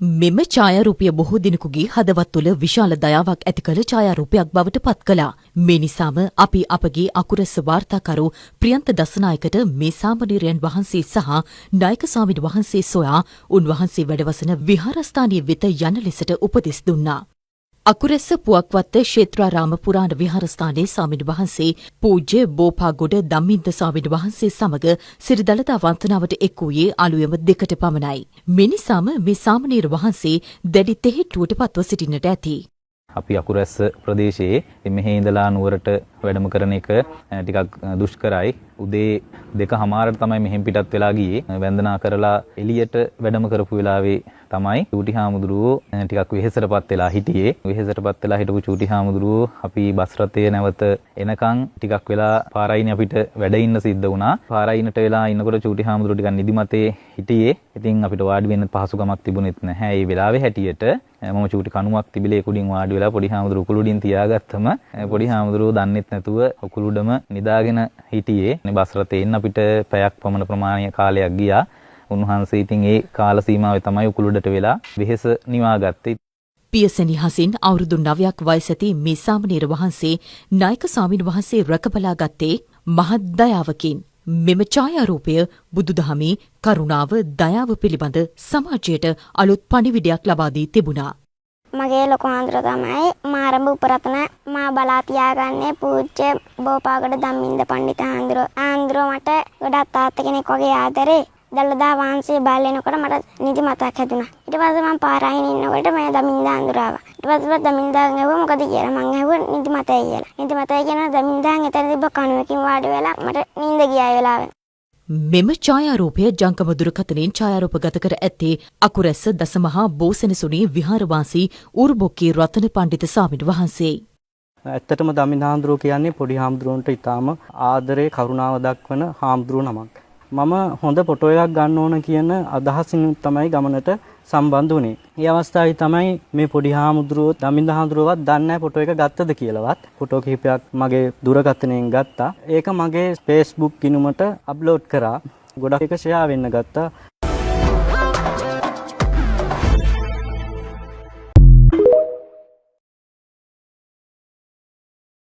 මෙම ඡායාරූපය බොහෝ දිනකුගේ හදවත් තුළ විශාල දයාවක් ඇති කළ ඡායාරූපයක් බවට පත් කළා. මේ නිසාම අපි අපගේ අකුරැස්ස වාර්තාකරු ප්‍රියන්ත දසනායකට මේ සාමණේරයන් වහන්සේ සහ නායක ස්වාමීන් වහන්සේ සොයා උන්වහන්සේ වැඩවසන විහාරස්ථානීය වෙත යන ලෙසට උපදෙස් දුන්නා. අකුරැස්ස පුවක්වත්ත ක්ෂේත්‍රාරාම පුරාණ විහාරස්ථානයේ ස්වාමීන් වහන්සේ පූජ්‍ය බෝපාගොඩ ධම්මින්ද ස්වාමීන් වහන්සේ සමග සිරිදළදා වන්දනාවට එක් වූයේ අලුයම 2ට පමණයි. මේ නිසාම මේ සාමණේර වහන්සේ දැඩි තෙහෙට්ටුවට පත්ව සිටින්නට ඇති. අපි අකුරැස්ස ප්‍රදේශයේ මෙහි ඉඳලා නුවරට වැඩම කරන එක ටිකක් දුෂ්කරයි. උදේ 2:00ට තමයි මෙහෙන් පිටත් වෙලා ගියේ. වන්දනා කරලා එළියට වැඩම කරපු වෙලාවේ තමයි චූටි හාමුදුරුවෝ ටිකක් වෙහෙසටපත් වෙලා හිටියේ. වෙහෙසටපත් වෙලා හිටපු චූටි හාමුදුරුවෝ අපි බස් රථයේ නැවත එනකන් ටිකක් වෙලා පාරයිනේ අපිට වැඩ ඉන්න සිද්ධ වුණා. පාරයිනට වෙලා ඉන්නකොට චූටි හාමුදුරුවෝ ටිකක් නිදිමතේ හිටියේ. ඉතින් අපිට වාඩි වෙන්න පහසුකමක් තිබුණෙත් නැහැ. ඒ වෙලාවේ හැටියට මම චූටි කණුවක් තිබිලේ කුඩින් වාඩි වෙලා පොඩි හාමුදුරුවෝ උකුළුඩින් තියාගත්තම පොඩි හාමුදුරුවෝ දන්නෙත් නැතුව උකුළුඩම නිදාගෙන හිටියේ. බස් රථේ ඉන්න අපිට පැයක් පමණ ප්‍රමාණීය කාලයක් ගියා. උන්වහන්සේ ඉතින් ඒ කාල සීමාවේ තමයි උකුළුඩට වෙලා වෙහෙස නිවාගත්තේ. පියසෙනි හසින් අවුරුදු 9ක් වයස ඇති මේ සාමණේර වහන්සේ නායක ස්වාමීන් වහන්සේ රැකබලා ගත්තේ මහත් දයාවකින්. මෙම ඡායාරූපය බුදුදහමේ කරුණාව දයාව පිළිබඳ සමාජයට අලුත් පණිවිඩයක් ලබා දී තිබුණා. මගේ ලොකු හාමුදුරුවෝ තමයි මාරඹ උපරතන මා බලා තියාගන්නේ පූජ්‍ය බෝපාගොඩ ධම්මින්ද පණ්ඩිත හාමුදුරුවෝ. හාමුදුරුවෝ මට ගොඩක් තාත්තා කෙනෙක් වගේ ආදරේ. දළදා වහන්සේ බැලෙනකොට මට නිදිමතක් හැදුනා. ඊට පස්සේ මම පාරායින් ඉන්නකොට මම ධම්මින්ද හාමුදුරුවෝ ආවා. ඊට පස්සේ ධම්මින්ද ආවා මොකද කියලා මං ඇහුවා නිදිමතයි කියලා. නිදිමතයි කියන ධම්මින්දන් එතන තිබ්බ කණුවකින් වාඩි වෙලා මට නිින්ද ගියා ඒ වෙලාවේ. මෙම ඡායාරූපය ජංගම දුරකථනයෙන් ඡායාරූපගත කර ඇත්තේ අකුරැස්ස දසමහා බෝසෙනසුනී විහාරවාසී උරුබොක්කේ රතන පණ්ඩිත ස්වාමීන් වහන්සේ. ඇත්තටම ධම්මින්ද හාමුදුරුවෝ කියන්නේ පොඩි හාමුදුරුවන්ට ඊටාම ආදරේ කරුණාව දක්වන හාමුදුරුවෝ නමක්. මම හොඳ ෆොටෝ එකක් ගන්න ඕන කියන අදහසින් තමයි ගමනට සම්බන්ධ වුණේ. මේ අවස්ථාවේ තමයි මේ පොඩි හාමුදුරුවෝ ධම්මින්ද හාමුදුරුවෝවත් දන්නේ නැහැ ෆොටෝ එක ගත්තද කියලාවත්. ෆොටෝ කිහිපයක් මගේ දුරකථනයෙන් ගත්තා. ඒක මගේ Facebook ගිණුමට අප්ලෝඩ් කරා. ගොඩක් එක ෂෙයා වෙන්න ගත්තා.